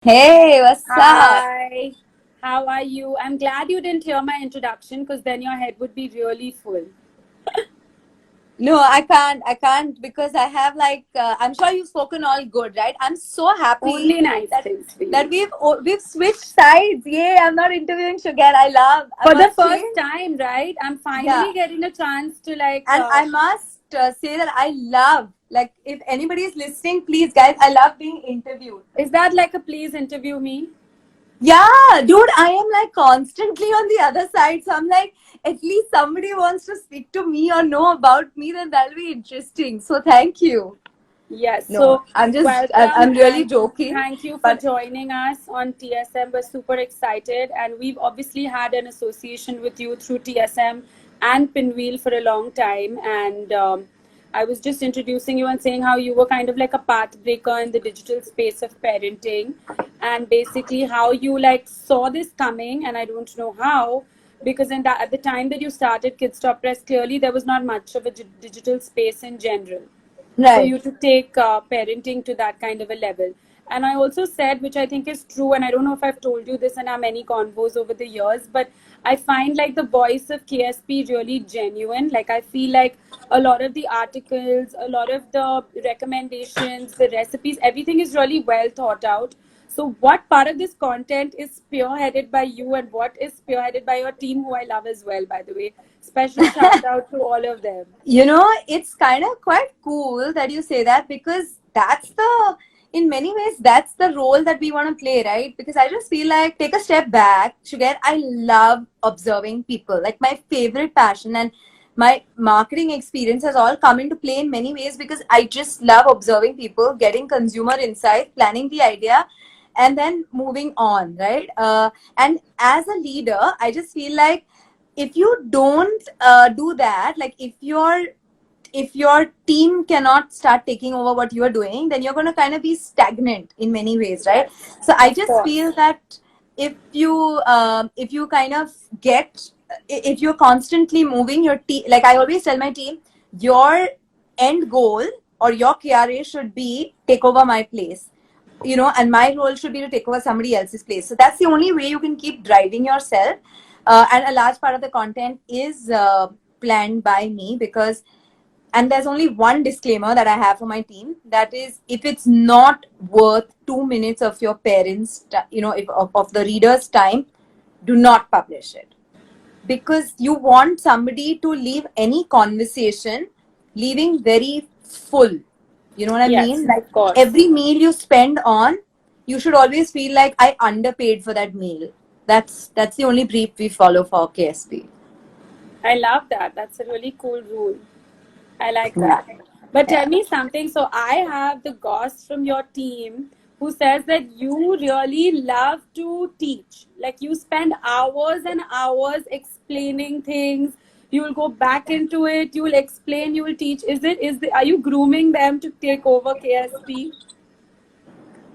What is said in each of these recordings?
Hey, what's up? Hi, how are you? I'm glad you didn't hear my introduction because then your head would be really full. No, I can't because I have I'm sure you've spoken all good, right? I'm so happy Only nice that things for that you. we've switched sides. Yay! I'm not interviewing Sugar. I For the must say, first time, right? I'm yeah, finally getting a chance to and I must say that I love if anybody is listening, please, guys, I love being interviewed. is that like a please interview me? Yeah, dude, I am like constantly on the other side. So I'm like, at least somebody wants to speak to me or know about me, then that'll be interesting. So thank you. Yes, No, so I'm welcome really and joking. thank you for But joining us on TSM. We're super excited, and we've obviously had an association with you through TSM and Pinwheel for a long time. And I was just introducing you and saying how you were kind of like a path breaker in the digital space of parenting, and basically how you like saw this coming, and I don't know how. Because at the time that you started Kids Stop Press, clearly there was not much of a digital space in general for right. you to take parenting to that kind of a level. And I also said, which I think is true, and I don't know if I've told you this in our many convos over the years, but I find like the voice of KSP really genuine. Like I feel like a lot of the articles, a lot of the recommendations, the recipes, everything is really well thought out. So, what part of this content is spearheaded by you, and what is spearheaded by your team, who I love as well, by the way? Special shout out to all of them. It's kind of quite cool that you say that because in many ways, that's the role that we want to play, right? Because I just feel like, take a step back, Sugar, I love observing people. Like, my favorite passion and my marketing experience has all come into play in many ways because I just love observing people, getting consumer insight, planning the idea, and then moving on, right? And as a leader, I just feel like if you don't do that, like if your team cannot start taking over what you're doing, then you're going to kind of be stagnant in many ways, right? Yes, So I of just feel course. that if you kind of get if you're constantly moving your team, like I always tell my team, your end goal or your KRA should be take over my place, and my role should be to take over somebody else's place. So that's the only way you can keep driving yourself. And a large part of the content is planned by me because, and there's only one disclaimer that I have for my team, that is, if it's not worth 2 minutes of your parents, of the reader's time, do not publish it, because you want somebody to leave any conversation leaving very full. You know what I Yes, mean? Like, of course. every meal you spend on, you should always feel like I underpaid for that meal. That's the only brief we follow for KSP. I love that. That's a really cool rule. I like Yeah. that. But tell Yeah. me something. So I have the Goss from your team who says that you really love to teach. Like you spend hours and hours explaining things. You will go back into it. You will explain. You will teach. Are you grooming them to take over KSP?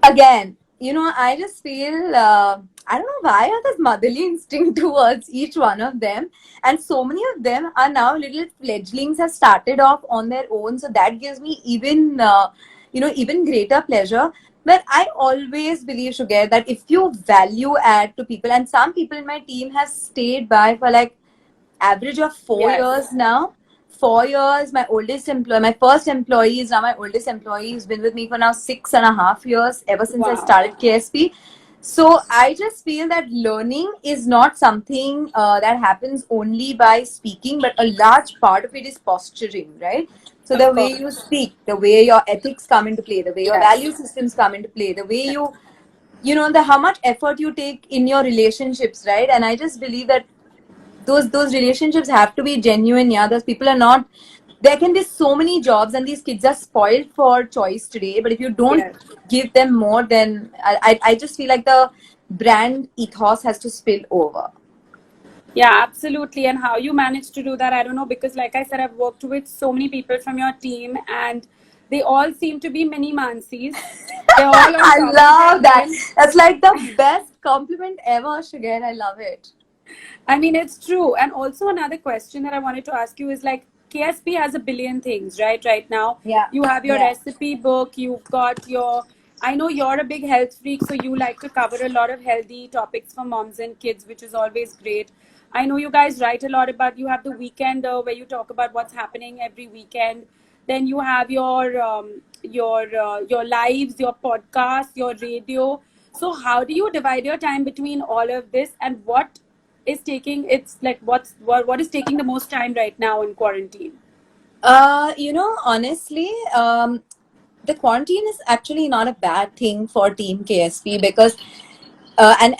Again, I just feel, I don't know why I have this motherly instinct towards each one of them, and so many of them are now little fledglings, have started off on their own, so that gives me even greater pleasure. But I always believe, Sugar, that if you value add to people, and some people in my team have stayed by for like average of 4 years Yes. now. 4 years. My oldest employee, my first employee is now my oldest employee. He's been with me for now 6.5 years, ever since I Wow. started KSP. So I just feel that learning is not something that happens only by speaking, but a large part of it is posturing, right? So the Of way course. you speak, the way your ethics come into play, the way your Yes. value systems come into play, the way the how much effort you take in your relationships, right? And I just believe that those relationships have to be genuine. Yeah, those people are not, there can be so many jobs and these kids are spoiled for choice today, but if you don't Yes. give them more, then I just feel like the brand ethos has to spill over. Yeah, absolutely. And how you manage to do that, I don't know, because like I said, I've worked with so many people from your team and they all seem to be mini Mansis. They're all on I top of their love that. game. That's like the best compliment ever, Sugar. I love it. I mean, it's true. And also another question that I wanted to ask you is like KSP has a billion things, right? Right now, Yeah. you have your Yeah. recipe book, you've got your I know you're a big health freak, so you like to cover a lot of healthy topics for moms and kids, which is always great. I know you guys write a lot about. You have the weekend where you talk about what's happening every weekend. Then you have your lives, your podcast, your radio. So how do you divide your time between all of this, and what is taking it's like what is taking the most time right now in quarantine? Honestly, the quarantine is actually not a bad thing for Team KSP because, and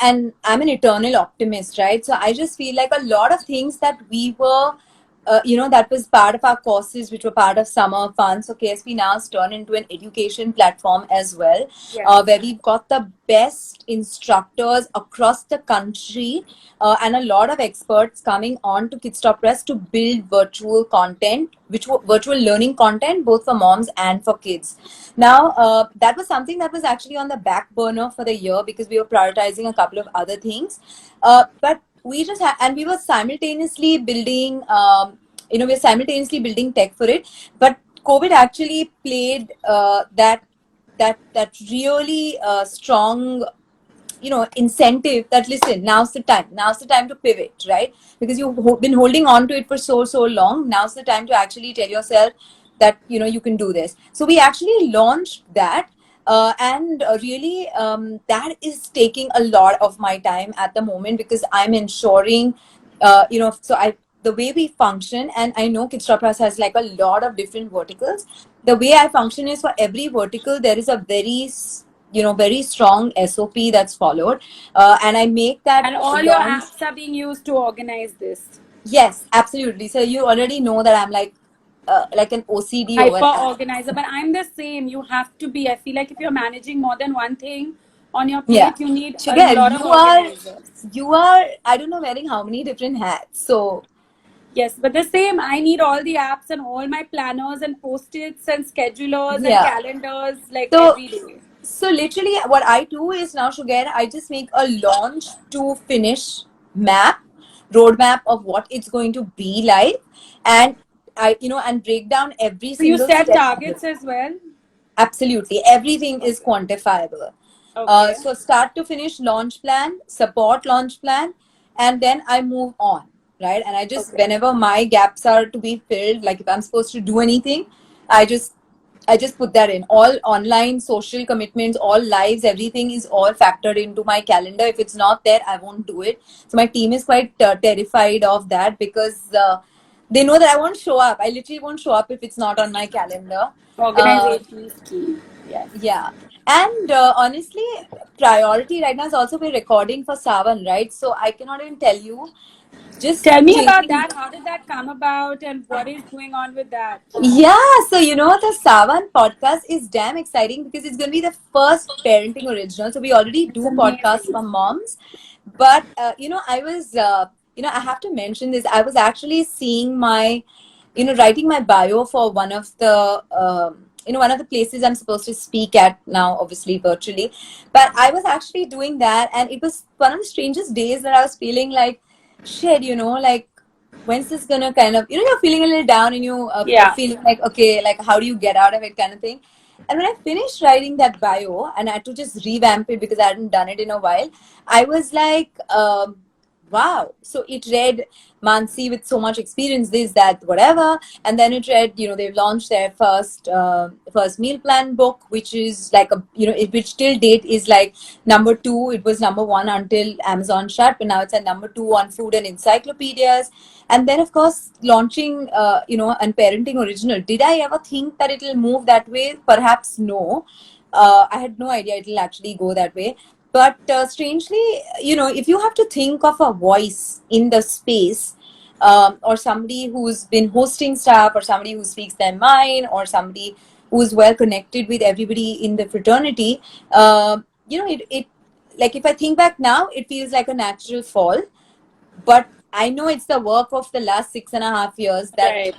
I'm an eternal optimist, right? So I just feel like a lot of things that we were, that was part of our courses, which were part of summer fun. So KSP now has turned into an education platform as well, Yes. where we've got the best instructors across the country and a lot of experts coming on to Kidstop Press to build virtual content, virtual learning content, both for moms and for kids. Now, that was something that was actually on the back burner for the year because we were prioritizing a couple of other things. But we just and we were simultaneously building, we're simultaneously building tech for it. But COVID actually played that really strong incentive that, listen, now's the time to pivot, right? Because you've been holding on to it for so long. Now's the time to actually tell yourself that you can do this. So we actually launched that, and really that is taking a lot of my time at the moment because I'm ensuring so I the way we function, and I know Kidstop Press has like a lot of different verticals. The way I function is, for every vertical there is a very strong SOP that's followed, and I make that And all your launch. apps are being used to organize this. Yes, absolutely. So you already know that I'm like an OCD over Hyper apps. organizer, but I'm the same. You have to be. I feel like if you're managing more than one thing on your Yeah, plate, you need a Sugar, lot of organizers. you are I don't know, wearing how many different hats. So Yes, but the same. I need all the apps and all my planners and post-its and schedulers and yeah, calendars like so every day. so literally what I do is now, Sugar, I just make a launch to finish map, roadmap of what it's going to be like, and and break down every So you single set step of it. targets as well. Absolutely. Everything is Okay. quantifiable. Okay. So start to finish launch plan, support launch plan, and then I move on, right? And I just, Okay. whenever my gaps are to be filled, like if I'm supposed to do anything, I just I just put that in. All online social commitments, all lives, everything is all factored into my calendar. If it's not there, I won't do it. So my team is quite terrified of that because they know that I won't show up. I literally won't show up if it's not on my calendar. Uh, Organization is key. Yes. yeah. And honestly, priority right now is also we're recording for Savan, right? So I cannot even tell you. Just Tell me about thinking. that. How did that come about and what is going on with that? Yeah, so the Savan podcast is damn exciting because it's going to be the first parenting original. So we already It's do podcasts amazing. for moms, but I was, I have to mention this. I was actually seeing my, writing my bio for one of the, one of the places I'm supposed to speak at now, obviously virtually. But I was actually doing that, and it was one of the strangest days that I was feeling like, shit, like when's this gonna kind of, you're feeling a little down and you Yeah. feeling like, okay, like how do you get out of it, kind of thing. And when I finished writing that bio and I had to just revamp it because I hadn't done it in a while, I was like, wow. So it read Mansi with so much experience, this, that, whatever. And then it read, they've launched their first meal plan book, which is like which till date is like number 2. It was number 1 until Amazon shut, but now it's at number 2 on food and encyclopedias. And then, of course, launching, and parenting original. Did I ever think that it'll move that way? Perhaps no. I had no idea it'll actually go that way. But strangely, if you have to think of a voice in the space, or somebody who's been hosting stuff, or somebody who speaks their mind, or somebody who's well connected with everybody in the fraternity, it like, if I think back now, it feels like a natural fall. But I know it's the work of the last 6.5 years that Right.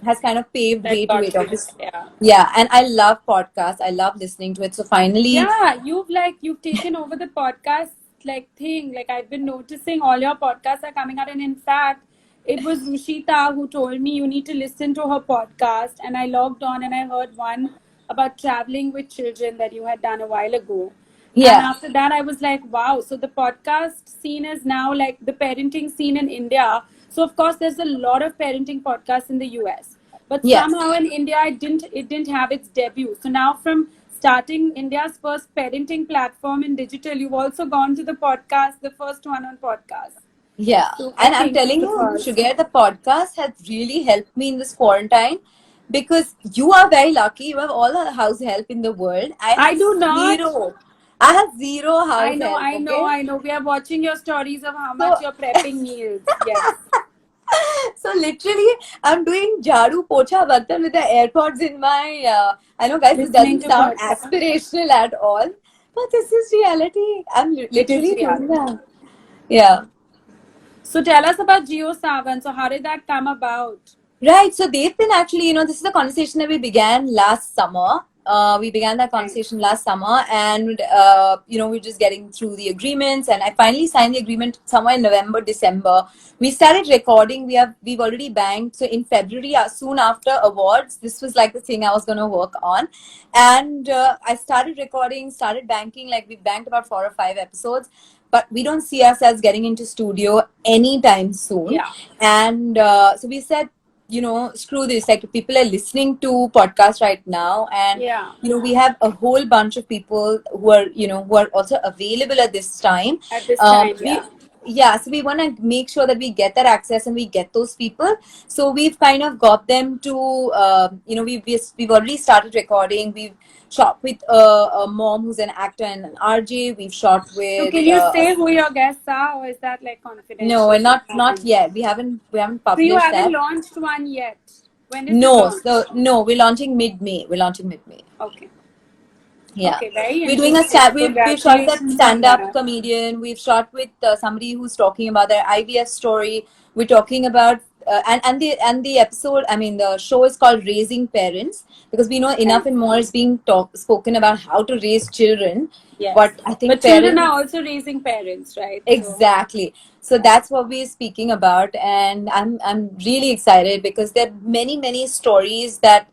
has kind of paved That way to got it, you. obviously. Yeah. Yeah, and I love podcasts. I love listening to it. So finally, Yeah, you've taken over the podcast like thing. Like I've been noticing all your podcasts are coming out, and in fact, it was Rushita who told me you need to listen to her podcast, and I logged on and I heard one about traveling with children that you had done a while ago. And Yeah. after that, I was like, wow. So the podcast scene is now like the parenting scene in India. So of course, there's a lot of parenting podcasts in the US, but Yes. somehow in India, it didn't have its debut. So now from starting India's first parenting platform in digital, you've also gone to the podcast, the first one on podcast. Yeah. So I And I'm think it's telling the you, first. Sugar, the podcast has really helped me in this quarantine because you are very lucky. You have all the house help in the world. I I have do not. zero. I have zero I house know, help, I know, okay? I know. We are watching your stories of how So much you're prepping meals. Yes. so literally, I'm doing jharu, pocha, bartan with the AirPods in my. I know, guys, this Listening doesn't to sound podcast. aspirational at all, but this is reality. I'm It is literally doing reality. that. Yeah. So tell us about Geo Savan. So how did that come about? Right. So they've been actually, this is a conversation that we began last summer. We began that Right. conversation last summer, and we're just getting through the agreements. And I finally signed the agreement somewhere in November, December. We started recording. We've already banked. So in February, soon after awards, this was like the thing I was going to work on, and I started recording, started banking. Like we banked about 4 or 5 episodes, but we don't see ourselves getting into studio anytime soon. Yeah. And so we said, screw this. Like people are listening to podcasts right now, and Yeah. we have a whole bunch of people who are also available at this time. At this time, We yeah. Yeah, so we want to make sure that we get that access and we get those people. So we've kind of got them to, we've already started recording. We've shot with a mom who's an actor and an RJ. We've shot So with can you say who your guests are, or is that like no, confidential? and not yet. We haven't So you published haven't that. launched one yet. When is it No, launched? so no, we're launching mid-May. Okay. Yeah, Okay. Very we're doing a interesting. we've shot with that Congratulations on stand-up that. comedian. We've shot with somebody who's talking about their IVF story. We're talking about and the episode. I mean, the show is called Raising Parents because we know enough Right. and more is being spoken about how to raise children. Yes. But I think But children are parents. also raising parents, right? So Exactly. So that's what we're speaking about, and I'm really excited because there are many stories that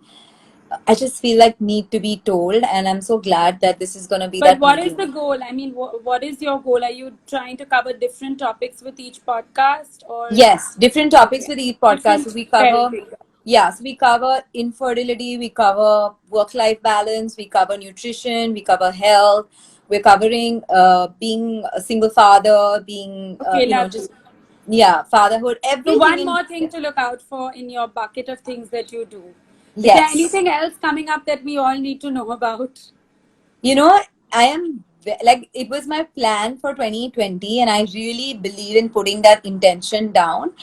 I just feel like need to be told, and I'm so glad that this is going to be but that what is the medium. goal? I mean, what is your goal? Are you trying to cover different topics with each podcast, or Yes, different topics okay, with each podcast. So different we cover, parenting? yeah, so we cover infertility, we cover work-life balance, we cover nutrition, we cover health, we're covering being a single father, being Okay, just lovely. fatherhood, So everything one in. more thing to look out for in your bucket of things that you do. Is there Yes. anything else coming up that we all need to know about? You know, I am like, it was my plan for 2020, and I really believe in putting that intention down.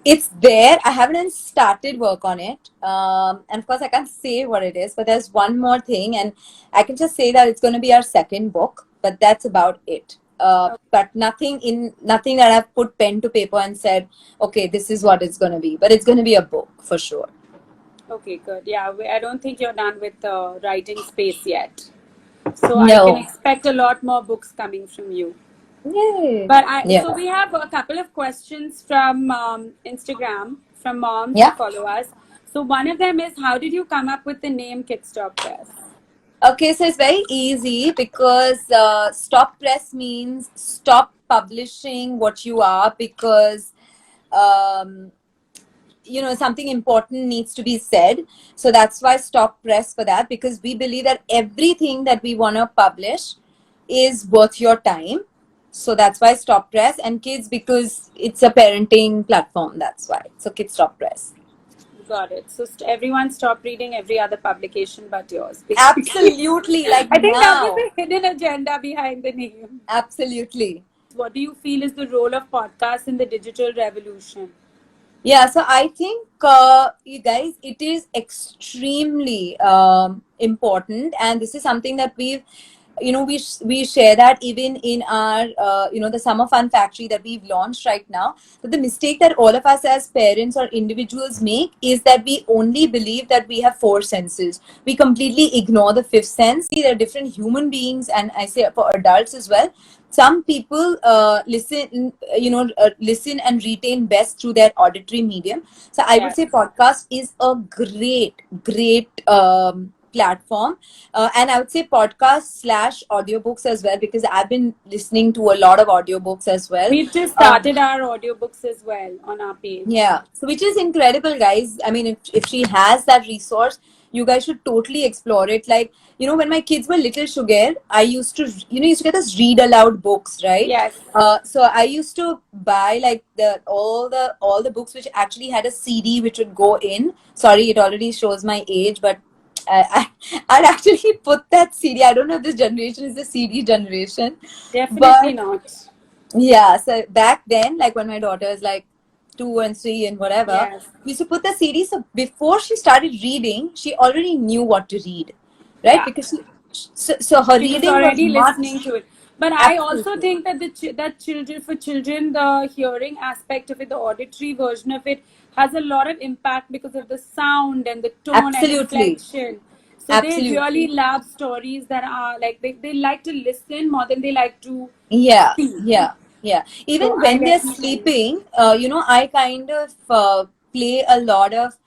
It's there. I haven't started work on it. And of course, I can't say what it is, but there's one more thing, and I can just say that it's going to be our second book, but that's about it. But nothing that I've put pen to paper and said, okay, this is what it's going to be. But it's going to be a book for sure. Okay, good. Yeah, I don't think you're done with the writing space yet. So I can No. expect a lot more books coming from you. Yay. But Yeah. so we have a couple of questions from Instagram from moms who Yeah. follow us. So one of them is, how did you come up with the name Kickstop Press? Okay, so it's very easy because stop press means stop publishing what you are because um, something important needs to be said. So that's why stop press for that, because we believe that everything that we want to publish is worth your time. So that's why stop press, and kids because it's a parenting platform. That's why. So kids stop press. Got it. So everyone stop reading every other publication but yours, basically. Absolutely, like I think that was now. the hidden agenda behind the name. Absolutely. What do you feel is the role of podcasts in the digital revolution? Yeah, so I think, you guys, it is extremely important, and this is something that we share that even in our the Summer Fun Factory that we've launched right now. That the mistake that all of us as parents or individuals make is that we only believe that we have 4 senses. We completely ignore the fifth sense. There are different human beings, and I say for adults as well. Some people listen and retain best through their auditory medium. So I would Yes. say podcast is a great platform. And I would say podcast / audiobooks as well, because I've been listening to a lot of audiobooks as well. We've just started our audiobooks as well on our page. Yeah, so which is incredible, guys. I mean, if she has that resource, you guys should totally explore it. Like, when my kids were little, Sugar, I used to, used to get those read aloud books, right? Yes. So I used to buy like all the books which actually had a CD which would go in. Sorry, it already shows my age, but I'd actually put that CD. I don't know if this generation is the CD generation. Definitely not. Yeah, so back then, like when my daughter is like 2 and 3 and whatever, Yes. we used to put the CD. So before she started reading, she already knew what to read, right? Yeah. Because so her She was reading already was much. listening to it. But I also Absolutely. think that that children, the hearing aspect of it, the auditory version of it, has a lot of impact because of the sound and the tone and Absolutely. inflection. So they Absolutely. really love stories that are like they like to listen more than they like to Yeah, see. yeah. Even So I when they're definitely- sleeping, I kind of play a lot of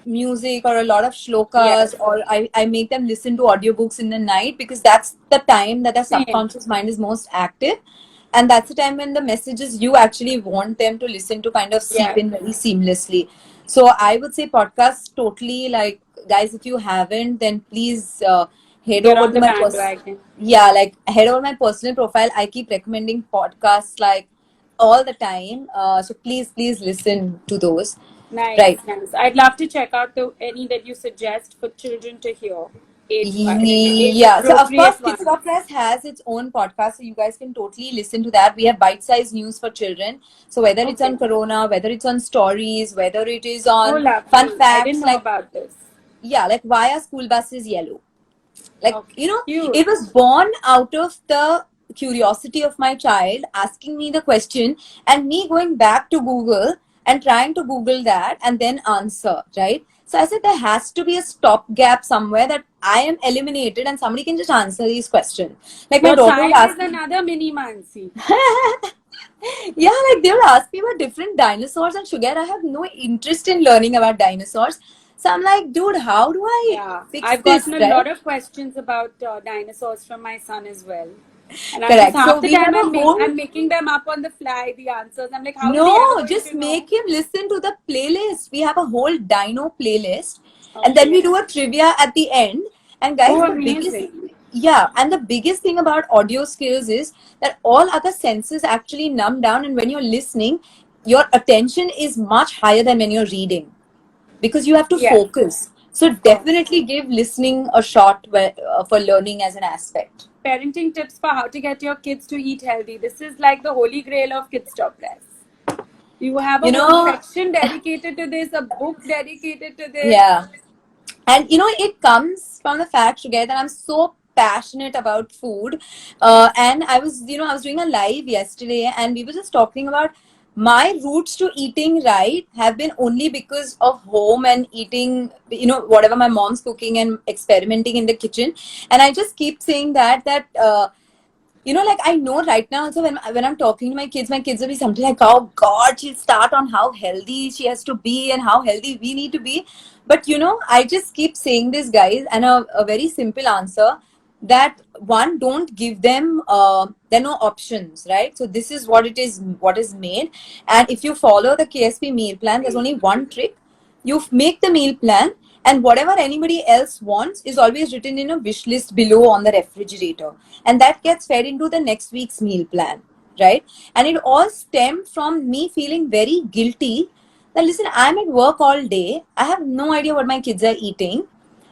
music or a lot of shlokas, Yes. or I make them listen to audiobooks in the night, because that's the time that their Same. subconscious mind is most active. And that's the time when the messages you actually want them to listen to kind of seep Yes. in very seamlessly. So I would say podcasts totally, like, guys, if you haven't, then please head Get over on to the my bandwagon. like head over my personal profile. I keep recommending podcasts like all the time. So please listen to those. Nice, Right. nice. I'd love to check out any that you suggest for children to hear. Age Yeah, so of course, appropriate Kids one. Podcast has its own podcast, so you guys can totally listen to that. We have bite-sized news for children. So whether it's on Okay. Corona, whether it's on stories, whether it is Oh, on lovely. fun I facts, didn't know like, about this. yeah, like why are school buses yellow? Like, Okay. Cute. it was born out of the curiosity of my child asking me the question, and me going back to Google and trying to Google that and then answer, right? So I said there has to be a stopgap somewhere that I am eliminated and somebody can just answer these questions. Like my Your daughter will child ask is another mini Mansi. yeah, like they will ask me about different dinosaurs, and Sugar, I have no interest in learning about dinosaurs. So I'm like, dude, how do I Yeah, fix I've this, gotten a right? lot of questions about dinosaurs from my son as well. And I'm Correct. just So half the we time have a whole. I'm making them up on the fly, the answers. I'm like, how is he ever No, going just to know? make him listen to the playlist. We have a whole dino playlist, Okay. and then we do a trivia at the end. And guys, Oh, the biggest, amazing. and the biggest thing about audio skills is that all other senses actually numb down, and when you're listening, your attention is much higher than when you're reading, because you have to Yes. focus. So Of course. definitely give listening a shot for learning as an aspect. Parenting tips for how to get your kids to eat healthy. This is like the holy grail of Kids Stop Press. You have a You whole know, section dedicated to this, a book dedicated to this. yeah. And it comes from the fact, Sugar, that I'm so passionate about food. And I was doing a live yesterday, and we were just talking about my roots to eating right have been only because of home and eating, whatever my mom's cooking and experimenting in the kitchen. And I just keep saying like I know right now also when I'm talking to my kids will be something like, oh God, she'll start on how healthy she has to be and how healthy we need to be. But I just keep saying this, guys, and a very simple answer that one, don't give them there are no options, right? So this is what is made. And if you follow the KSP meal plan, there's only one trick. You make the meal plan, and whatever anybody else wants is always written in a wish list below on the refrigerator, and that gets fed into the next week's meal plan, right? And it all stemmed from me feeling very guilty that, listen, I'm at work all day, I have no idea what my kids are eating,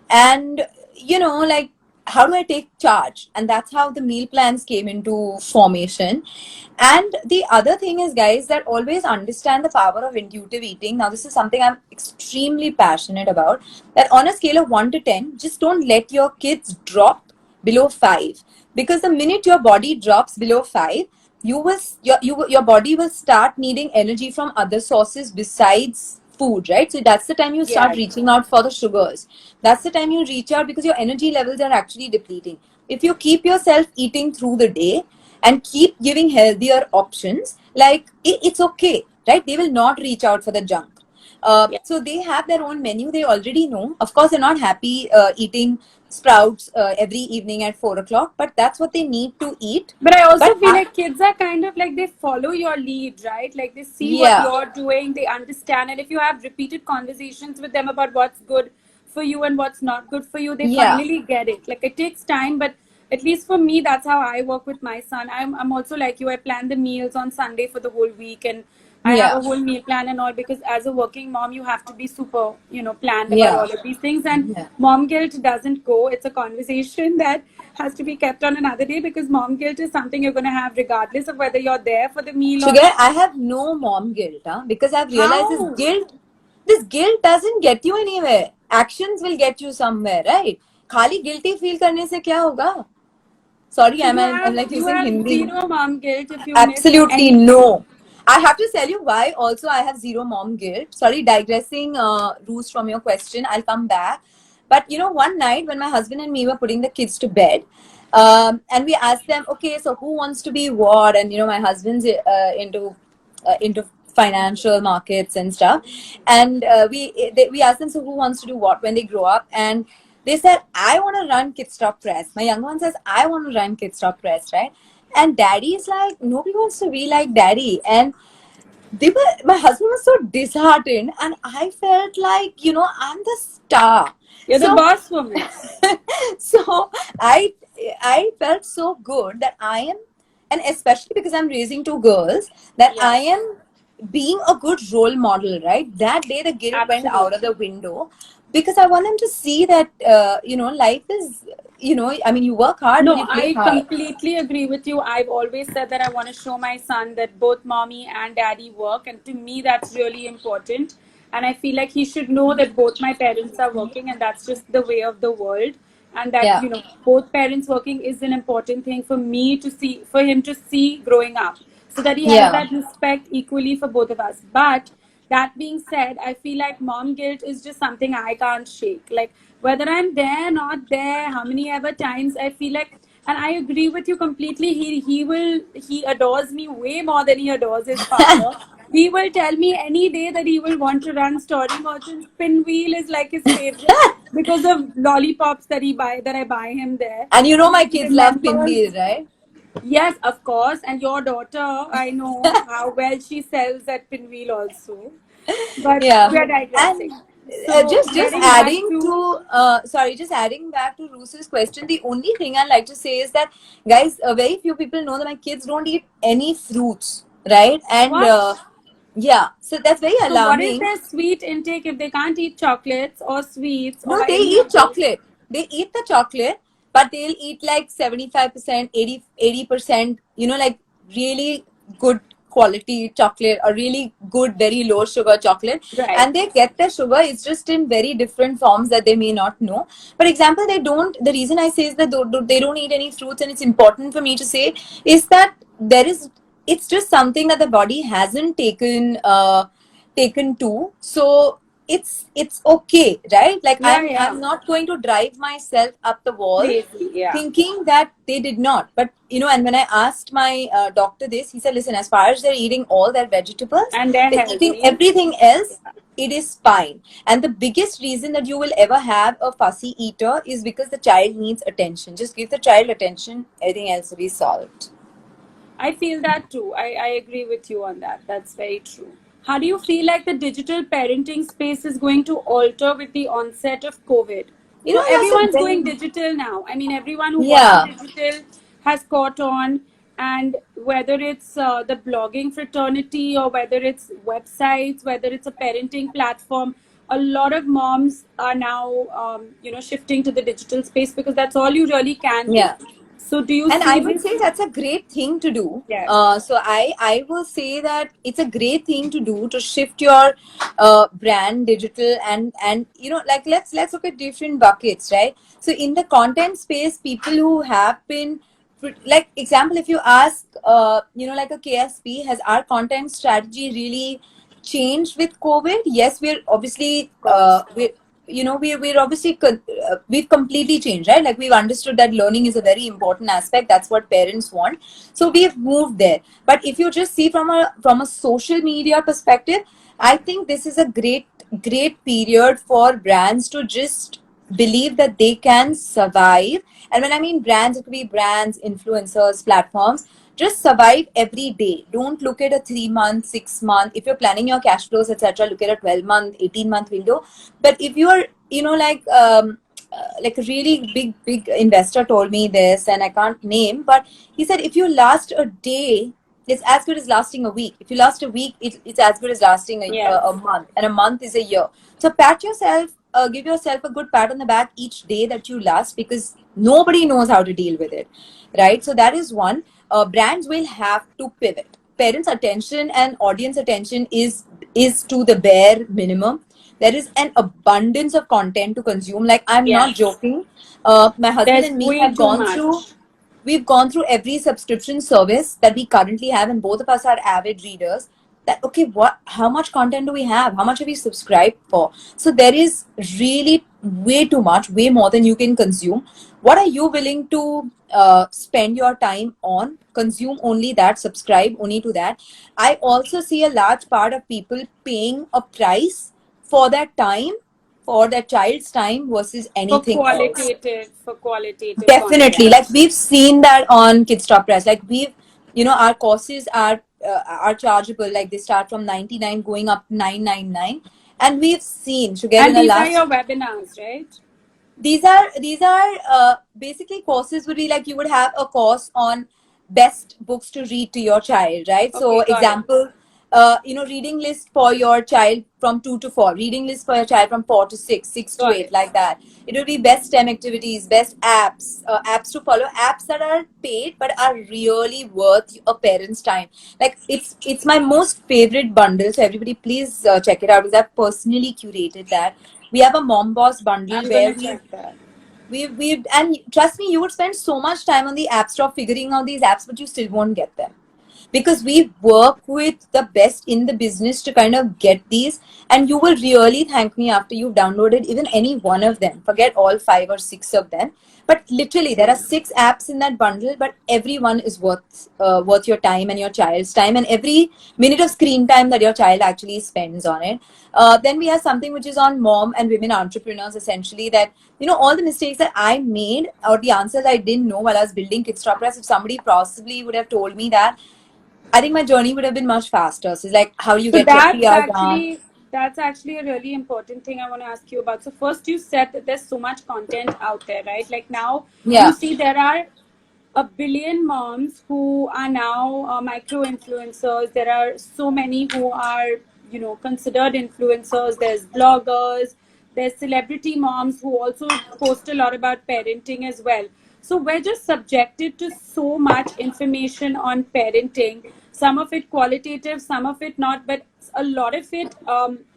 and like, how do I take charge? And that's how the meal plans came into formation. And the other thing is, guys, that always understand the power of intuitive eating. Now, this is something I'm extremely passionate about. That on a scale of 1 to 10, just don't let your kids drop below 5. Because the minute your body drops below 5, your body will start needing energy from other sources besides food, right? So that's the time you start reaching out for the sugars. That's the time you reach out because your energy levels are actually depleting. If you keep yourself eating through the day and keep giving healthier options, like it's okay, right? They will not reach out for the junk. Yeah. So they have their own menu. They already know. Of course, they're not happy eating sprouts every evening at 4 o'clock, but that's what they need to eat. But I also But feel like kids are kind of like they follow your lead, right? Like they see what yeah, you're doing, they understand. And if you have repeated conversations with them about what's good for you and what's not good for you, they yeah, finally get it. Like it takes time, but at least for me, that's how I work with my son. I'm also like you. I plan the meals on Sunday for the whole week, and I have yeah, a whole meal plan and all, because as a working mom, you have to be super, planned about yeah, all of these things. And yeah. mom guilt doesn't go. It's a conversation that has to be kept on another day, because mom guilt is something you're going to have regardless of whether you're there for the meal or Sugar, I have no mom guilt, huh? Because I've realized how. this guilt doesn't get you anywhere. Actions will get you somewhere, right? खाली guilty feel करने से क्या होगा? Sorry, So I'm like you using have Hindi. zero mom guilt if you miss Absolutely anything. no. I have to tell you why. Also, I have zero mom guilt. Sorry, digressing, Roos, from your question. I'll come back. But one night when my husband and me were putting the kids to bed, and we asked them, okay, so who wants to be what? And my husband's into financial markets and stuff, and we asked them, so who wants to do what when they grow up? And they said, I want to run Kid Stop Press. My younger one says, I want to run Kid Stop Press, right? And daddy is like, nobody wants to be like daddy. And my husband was so disheartened, and I felt like, I'm the star. You're the So, boss woman. so I, I felt so good that I am, and especially because I'm raising two girls, that Yeah, I am being a good role model, right? That day the guilt went out of absolutely. the window, because I want them to see that, life is, I mean, you work hard, but No, you play I hard. completely agree with you. I've always said that I want to show my son that both mommy and daddy work, and to me, that's really important. And I feel like he should know that both my parents are working, and that's just the way of the world. And that, Yeah, both parents working is an important thing for me to see, for him to see growing up, so that he has yeah, that respect equally for both of us. But that being said, I feel like mom guilt is just something I can't shake. Like whether I'm there, not there, how many ever times I feel like, and I agree with you completely. He adores me way more than he adores his father. He will tell me any day that he will want to run Story Merchants. Pinwheel is like his favorite because of lollipops that I buy him there. and my He kids love remembers. pinwheel, right? Yes, of course. And your daughter, I know how well she sells at Pinwheel also. But Yeah, we are and digressing. So just getting back adding to, to just adding back to Roos's question, the only thing I like to say is that, guys, very few people know that my kids don't eat any fruits, right? And what? yeah, so that's very So what is alarming. their sweet intake if they can't eat chocolates or sweets No, or they any eat of those? chocolate. They eat the chocolate, but they'll eat like 75%, 80%, like really good quality chocolate, or really good, very low sugar chocolate. Right. And they get the sugar, it's just in very different forms that they may not know. For example, the reason I say is that they don't eat any fruits, and it's important for me to say, is that it's just something that the body hasn't taken to. So it's okay, right? Like Yeah, I'm yeah. not going to drive myself up the wall Crazy. Yeah. thinking that they did not. But and when I asked my doctor this, he said, listen, as far as they're eating all their vegetables, And they're they're eating healthy. everything else, it is fine. And the biggest reason that you will ever have a fussy eater is because the child needs attention. Just give the child attention, everything else will be solved. I feel that too. I agree with you on that. That's very true. How do you feel like the digital parenting space is going to alter with the onset of COVID? That's a Everyone's very going digital now. I mean, everyone who wasn't yeah. digital has caught on. And whether it's the blogging fraternity, or whether it's websites, whether it's a parenting platform, a lot of moms are now, shifting to the digital space because that's all you really can do. Yeah. So, do you And I see would this? say that's a great thing to do. Yes. So I will say that it's a great thing to do, to shift your brand digital. And like, let's look at different buckets, right? So in the content space, people who have been, like, example, if you ask like a KSP, has our content strategy really changed with COVID? Yes, we're obviously Of course. we're obviously we've completely changed, right? Like, we've understood that learning is a very important aspect. That's what parents want, so we've moved there. But if you just see from a social media perspective, I think this is a great great period for brands to just believe that they can survive. And when I mean brands, it could be brands, influencers, platforms. Just survive every day. Don't look at a 3 month, 6 month. If you're planning your cash flows, etc., look at a 12-month, 18-month window. But if you're, like a really big investor told me this, and I can't name, but he said if you last a day, it's as good as lasting a week. If you last a week, it's as good as lasting a Yes. month, and a month is a year. So pat yourself, give yourself a good pat on the back each day that you last, because nobody knows how to deal with it, right? So that is one. Brands will have to pivot. Parents' attention and audience attention is to the bare minimum. There is an abundance of content to consume. Like, I'm not Yes. joking. My husband There's and me way have too gone through. much. We've gone through every subscription service that we currently have, and both of us are avid readers. That okay, how much content do we have? How much have we subscribed for? So there is really way too much, way more than you can consume. What are you willing to spend your time on? Consume only that, subscribe only to that. I also see a large part of people paying a price for that time, for that child's time versus anything else. For qualitative Definitely, like content. we've seen that on Kidstar Press. Like our courses are chargeable. Like they start from 99 going up 999, and we've seen Sugar in And the these are last. your webinars, right? These are basically courses would be like you would have a course on best books to read to your child, right? So Okay, got it. example, reading list for your child from 2 to 4, reading list for your child from 4 to 6, six to Got eight, it. like that. It will be best STEM activities, best apps, apps to follow, apps that are paid but are really worth a parent's time. Like it's my most favorite bundle. So everybody, please check it out, because I've personally curated that. We have a Mom Boss bundle I'm where gonna check that. we've and trust me, you would spend so much time on the app store figuring out these apps, but you still won't get them, because we work with the best in the business to kind of get these. And you will really thank me after you've downloaded even any one of them. Forget all 5 or 6 of them, but literally there are 6 apps in that bundle, but every one is worth your time and your child's time, and every minute of screen time that your child actually spends on it. Then we have something which is on mom and women entrepreneurs, essentially, that all the mistakes that I made, or the answers I didn't know while I was building Kidstar Press. If somebody possibly would have told me that, I think my journey would have been much faster. So it's like, how do you So get your PR done? that's actually a really important thing I want to ask you about. So first you said that there's so much content out there, right? Like now you Yeah. see there are a billion moms who are now micro influencers. There are so many who are, considered influencers. There's bloggers, there's celebrity moms who also post a lot about parenting as well. So we're just subjected to so much information on parenting, some of it qualitative, some of it not, but a lot of it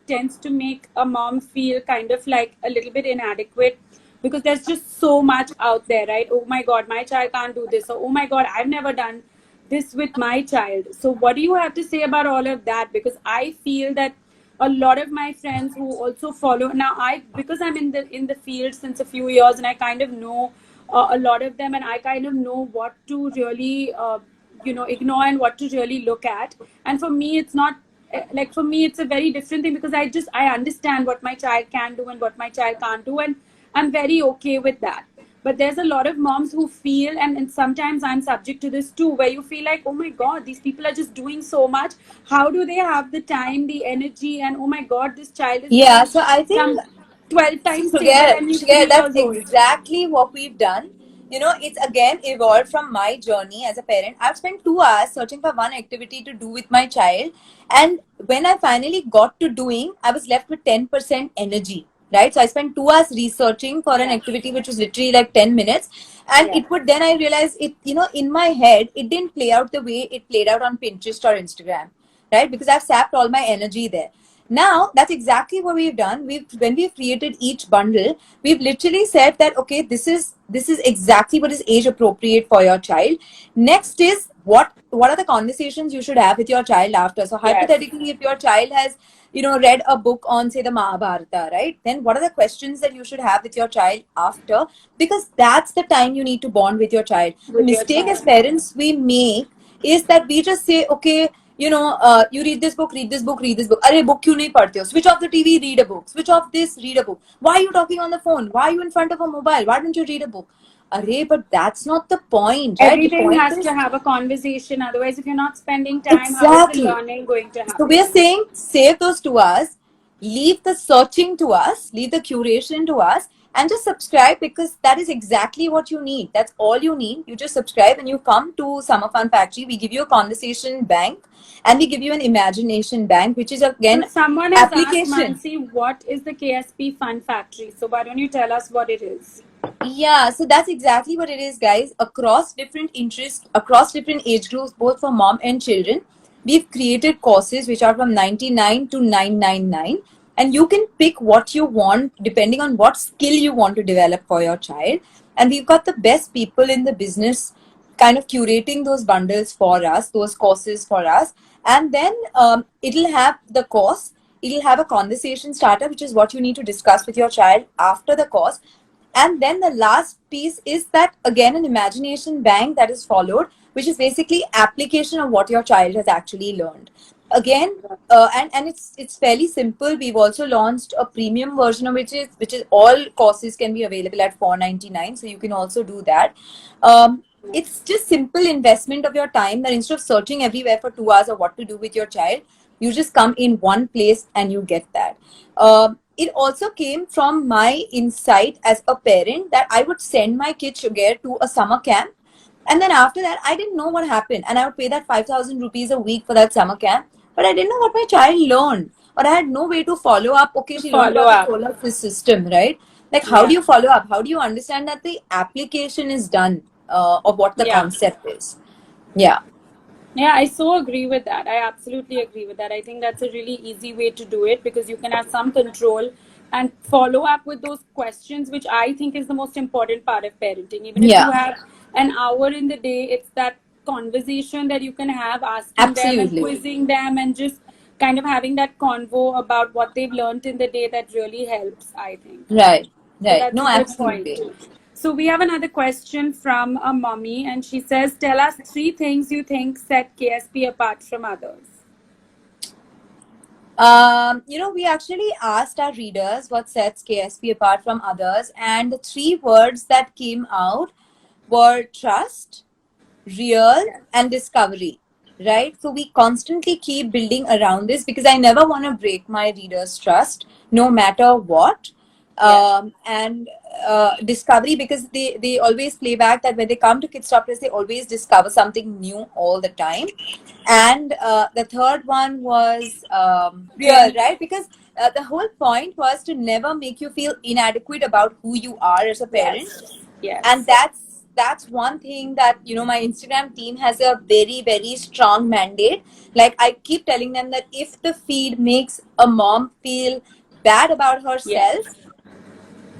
tends to make a mom feel kind of like a little bit inadequate, because there's just so much out there, right? Oh my god, my child can't do this, or oh my god, I've never done this with my child. So what do you have to say about all of that? Because I feel that a lot of my friends who also follow now, I because I'm in the field since a few years, and I kind of know a lot of them, and I kind of know what to really ignore and what to really look at. And for me it's not like, for me it's a very different thing, because I understand what my child can do and what my child can't do, and I'm very okay with that. But there's a lot of moms who feel, and sometimes I'm subject to this too, where you feel like, oh my god, these people are just doing so much. How do they have the time, the energy? And oh my god, this child is Yeah. getting So I think, some 12 times stable and he's Shreya, 3 that's years old. exactly what we've done. It's again evolved from my journey as a parent. I've spent 2 hours searching for one activity to do with my child. And when I finally got to doing, I was left with 10% energy. Right. So I spent 2 hours researching for an Yeah. activity which was literally like 10 minutes. And Yeah. it would then I realized it, in my head, it didn't play out the way it played out on Pinterest or Instagram. Right. Because I've sapped all my energy there. Now that's exactly what we've done. When we've created each bundle, we've literally said that okay, this is exactly what is age appropriate for your child. Next is what are the conversations you should have with your child after. So Yes. hypothetically, if your child has read a book on, say, the Mahabharata, right, then what are the questions that you should have with your child after? Because that's the time you need to bond with your child. The With your mistake as child. parents we make is that we just say, okay, you read this book, read this book, read this book. Arey, book क्यों नहीं पढ़ते हो? Switch off the TV, read a book. Switch off this, read a book. Why are you talking on the phone? Why are you in front of a mobile? Why don't you read a book? Arey, but that's not the point, right? Everything the point has is, to have a conversation. Otherwise, if you're not spending time, how is exactly. the learning going to happen? So we are saying, save those to us, leave the searching to us, leave the curation to us, and just subscribe, because that is exactly what you need. That's all you need. You just subscribe and you come to Summer Fun Factory. We give you a conversation bank and we give you an imagination bank, which is again So someone has application. asked Mansi, what is the KSP Fun Factory? So why don't you tell us what it is? Yeah, so that's exactly what it is, guys. Across different interests, across different age groups, both for mom and children, we've created courses which are from 99 to 999. And you can pick what you want depending on what skill you want to develop for your child. And we've got the best people in the business kind of curating those bundles for us, those courses for us. And then it'll have the course, it'll have a conversation starter, which is what you need to discuss with your child after the course. And then the last piece is that, again, an imagination bank that is followed, which is basically application of what your child has actually learned. Again, and it's fairly simple. We've also launched a premium version of which is all courses can be available at $499. So you can also do that. It's just simple investment of your time, that instead of searching everywhere for 2 hours of what to do with your child, you just come in one place and you get that. It also came from my insight as a parent that I would send my kid Sugar to a summer camp. And then after that, I didn't know what happened. And I would pay that 5,000 rupees a week for that summer camp. But I didn't know what my child learned. Or I had no way to follow up. Okay, she learned about the solar system, right? Like, how do you follow up? How do you understand that the application is done of what the concept is? Yeah. Yeah, I so agree with that. I absolutely agree with that. I think that's a really easy way to do it, because you can have some control and follow up with those questions, which I think is the most important part of parenting. Even if you have an hour in the day, it's that conversation that you can have, asking them and quizzing them and just kind of having that convo about what they've learned in the day that really helps, I think. Right. So that's a good point. So we have another question from a mommy, and she says, tell us 3 things you think set KSP apart from others. We actually asked our readers what sets KSP apart from others, and the 3 words that came out were trust, real, and discovery, right? So we constantly keep building around this, because I never want to break my readers' trust, no matter what. And discovery, because they always play back that when they come to Kidstop Press, they always discover something new all the time. And the third one was real, right? Because the whole point was to never make you feel inadequate about who you are as a parent. Yes. And that's one thing that my Instagram team has a very, very strong mandate. Like, I keep telling them that if the feed makes a mom feel bad about herself,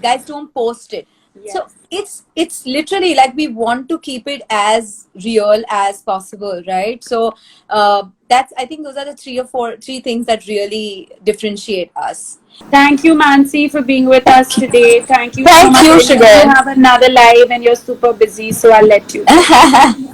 guys, don't post it. So it's literally like we want to keep it as real as possible, right? So I think those are the 3 things that really differentiate us. Thank you, Mansi, for being with us today. Thank you so much. Sugar. You have another live and you're super busy, so I'll let you.